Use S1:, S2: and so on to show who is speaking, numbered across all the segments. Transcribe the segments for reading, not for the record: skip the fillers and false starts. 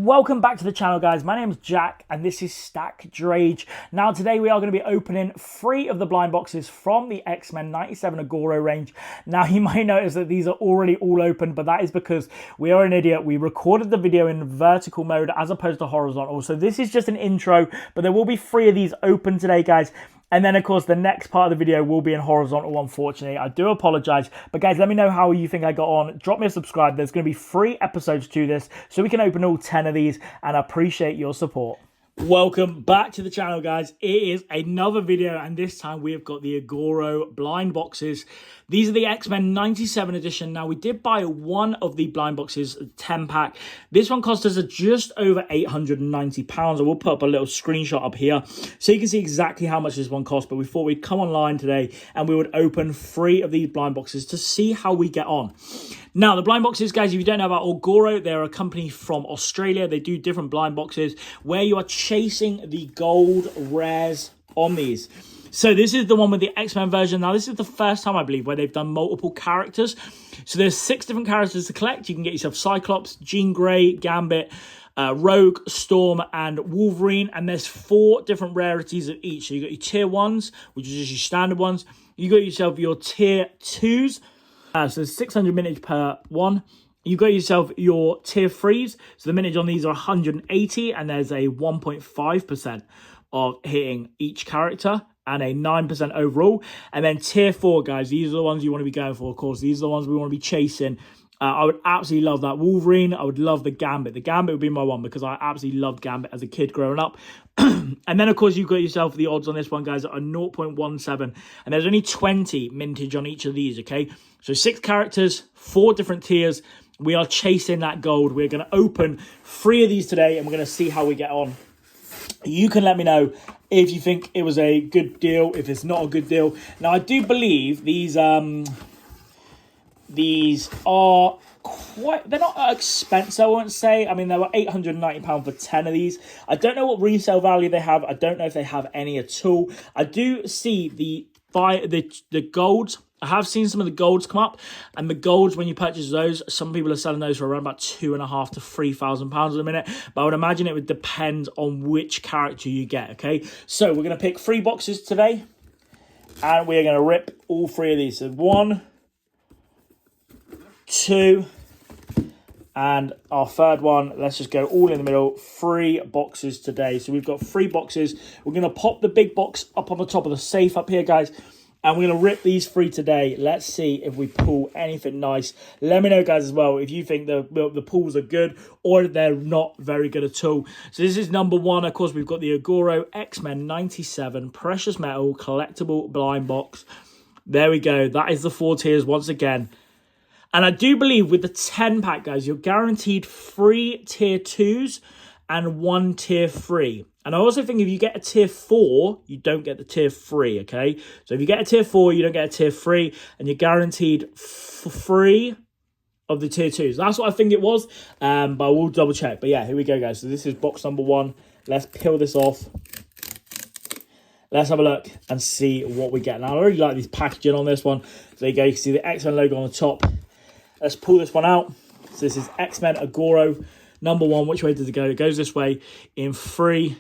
S1: Welcome back to the channel, guys. My name is Jack and this is Stack Drage. Now today we are going to be opening 3 of the blind boxes from the X-Men 97 Agoro range. Now you might notice that these are already all open, but that is because we are an idiot. We recorded the video in vertical mode as opposed to horizontal. So this is just an intro, but there will be 3 of these open today, guys. And then, of course, the next part of the video will be in horizontal, unfortunately. I do apologize. But, guys, let me know how you think I got on. Drop me a subscribe. There's going to be 3 episodes to this, so we can open all 10 of these, and I appreciate your support. Welcome back to the channel, guys. It is another video, and this time we have got the Agoro blind boxes. These are the X-Men 97 edition. Now, we did buy one of the blind boxes, 10-pack. This one cost us just over £890. I will put up a little screenshot up here so you can see exactly how much this one cost. But we thought we'd come online today and we would open 3 of these blind boxes to see how we get on. Now, the blind boxes, guys, if you don't know about Agoro, they're a company from Australia. They do different blind boxes where you are chasing the gold rares on these. So this is the one with the X-Men version. Now, this is the first time, I believe, where they've done multiple characters. So there's 6 different characters to collect. You can get yourself Cyclops, Jean Grey, Gambit, Rogue, Storm, and Wolverine. And there's 4 different rarities of each. So you got your tier 1s, which is just your standard ones. You got yourself your tier 2s. So there's 600 minutes per one. You got yourself your tier 3s. So the minutes on these are 180, and there's a 1.5% of hitting each character and a 9% overall. And then tier 4, guys, these are the ones you want to be going for, of course. These are the ones we want to be chasing. I would absolutely love that Wolverine. I would love the Gambit. The Gambit would be my one because I absolutely loved Gambit as a kid growing up. And then, of course, you've got yourself the odds on this one, guys, are 0.17. And there's only 20 mintage on each of these, okay? So 6 characters, 4 different tiers. We are chasing that gold. We're going to open 3 of these today, and we're going to see how we get on. You can let me know if you think it was a good deal, if it's not a good deal. Now, I do believe these are they're not expensive, I won't say. I mean, they were £890 for 10 of these. I don't know what resale value they have. I don't know if they have any at all. I do see the golds. I have seen some of the golds come up, and the golds, when you purchase those, some people are selling those for around about £2,500 to £3,000 a minute. But I would imagine it would depend on which character you get, okay? So we're going to pick 3 boxes today, and we're going to rip all 3 of these. So 1, 2, and our third one. Let's just go all in the middle. 3 boxes today. So we've got 3 boxes. We're going to pop the big box up on the top of the safe up here, guys. And we're going to rip these 3 today. Let's see if we pull anything nice. Let me know, guys, as well, if you think the pulls are good or they're not very good at all. So this is number 1. Of course, we've got the Agoro X-Men 97 Precious Metal Collectible Blind Box. There we go. That is the 4 tiers once again. And I do believe with the 10-pack, guys, you're guaranteed 3 tier 2s and 1 tier 3. And I also think if you get a tier 4, you don't get the tier 3, okay? So if you get a tier 4, you don't get a tier 3, and you're guaranteed 3 of the tier 2s. That's what I think it was, but I will double check. But yeah, here we go, guys. So this is box number 1. Let's peel this off. Let's have a look and see what we get. Now, I really like this packaging on this one. So there you go. You can see the X-Men logo on the top. Let's pull this one out. So this is X-Men Agoro number 1. Which way does it go? It goes this way in 3,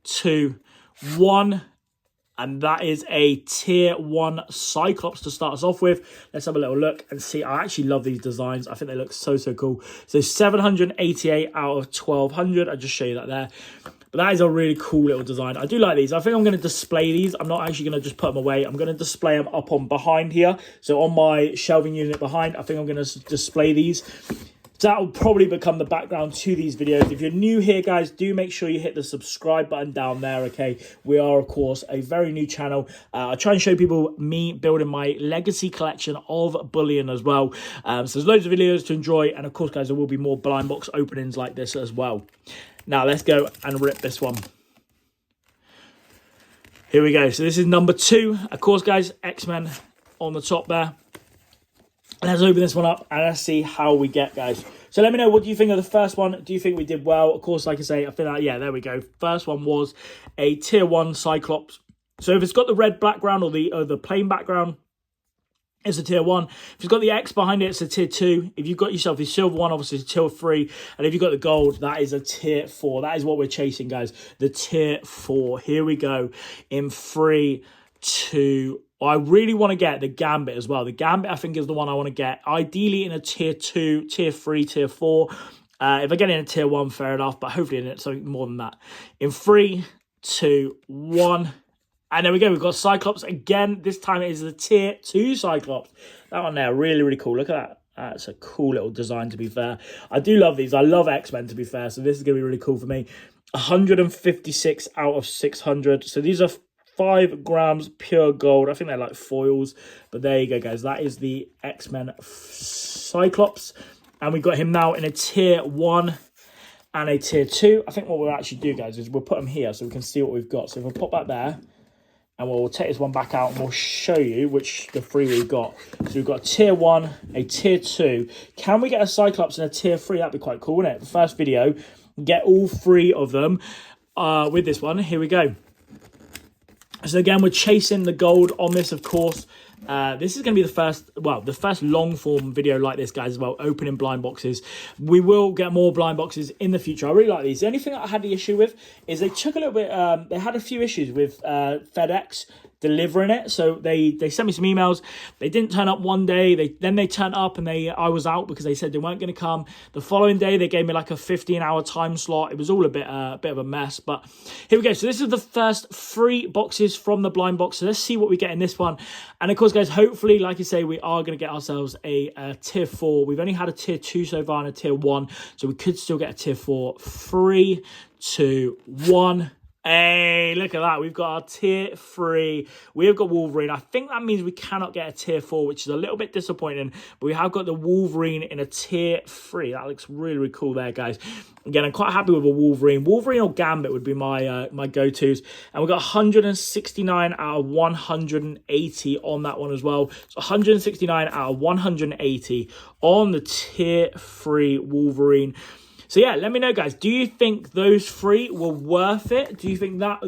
S1: 2, 1. And that is a tier 1 Cyclops to start us off with. Let's have a little look and see. I actually love these designs. I think they look so cool. So 788 out of 1,200. I'll just show you that there. But that is a really cool little design. I do like these. I think I'm going to display these. I'm not actually going to just put them away. I'm going to display them up on behind here. So on my shelving unit behind, I think I'm going to display these. So that will probably become the background to these videos. If you're new here, guys, do make sure you hit the subscribe button down there, okay? We are, of course, a very new channel. I try and show people me building my legacy collection of bullion as well. So there's loads of videos to enjoy. And, of course, guys, there will be more blind box openings like this as well. Now, let's go and rip this one. Here we go. So this is number 2. Of course, guys, X-Men on the top there. Let's open this one up and let's see how we get, guys. So let me know, what do you think of the first one? Do you think we did well? Of course, like I say, I feel like, yeah, there we go. First one was a tier 1 Cyclops. So if it's got the red background or the plain background, it's a tier 1. If you've got the X behind it, it's a tier 2. If you've got yourself the silver one, obviously it's a tier 3. And if you've got the gold, that is a tier 4. That is what we're chasing, guys. The tier 4. Here we go in 3, 2. I really want to get the Gambit as well. The Gambit, I think, is the one I want to get. Ideally in a tier 2, tier 3, tier 4. If I get in a tier 1, fair enough. But hopefully in it, something more than that. In 3, 2, 1. And there we go. We've got Cyclops again. This time it is the tier 2 Cyclops. That one there, really, really cool. Look at that. That's a cool little design, to be fair. I do love these. I love X-Men, to be fair. So this is going to be really cool for me. 156 out of 600. So these are 5 grams pure gold. I think they're like foils. But there you go, guys. That is the X-Men Cyclops. And we've got him now in a tier 1 and a tier 2. I think what we'll actually do, guys, is we'll put him here so we can see what we've got. So if I pop that there. And we'll take this one back out and we'll show you which the 3 we've got. So we've got a tier 1, a tier 2. Can we get a Cyclops in a tier 3? That'd be quite cool, wouldn't it? The first video, get all 3 of them with this one. Here we go. So again, we're chasing the gold on this, of course. This is going to be the first long form video like this, guys, as well, opening blind boxes. We will get more blind boxes in the future. I really like these. The only thing I had the issue with is they took a little bit, they had a few issues with FedEx delivering it. So they sent me some emails. They didn't turn up one day. Then they turned up and I was out because they said they weren't going to come. The following day, they gave me like a 15-hour time slot. It was all a bit of a mess. But here we go. So this is the first 3 boxes from the blind box. So let's see what we get in this one. And of course, guys, hopefully, like I say, we are going to get ourselves a tier 4. We've only had a tier 2 so far and a tier 1. So we could still get a tier 4. 3, 2, 1. Hey, look at that. We've got our tier 3. We've got Wolverine. I think that means we cannot get a tier 4, which is a little bit disappointing. But we have got the Wolverine in a tier 3. That looks really, really cool there, guys. Again, I'm quite happy with a Wolverine. Wolverine or Gambit would be my my go-tos. And we've got 169 out of 180 on that one as well. So 169 out of 180 on the tier 3 Wolverine. So yeah, let me know, guys. Do you think those 3 were worth it? Do you think that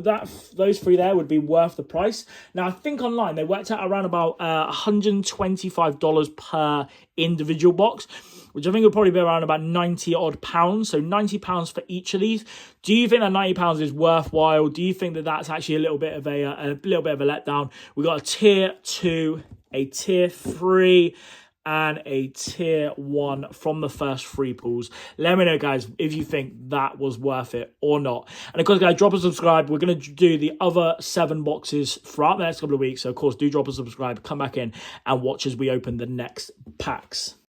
S1: those 3 there would be worth the price? Now, I think online they worked out around about $125 per individual box, which I think would probably be around about 90 odd pounds. So £90 for each of these. Do you think that £90 is worthwhile? Do you think that that's actually a little bit of a letdown? We got a tier 2, a tier 3. And a tier 1 from the first 3 pools. Let me know, guys, if you think that was worth it or not. And of course, guys, drop a subscribe. We're going to do the other 7 boxes throughout the next couple of weeks. So, of course, do drop a subscribe, come back in and watch as we open the next packs.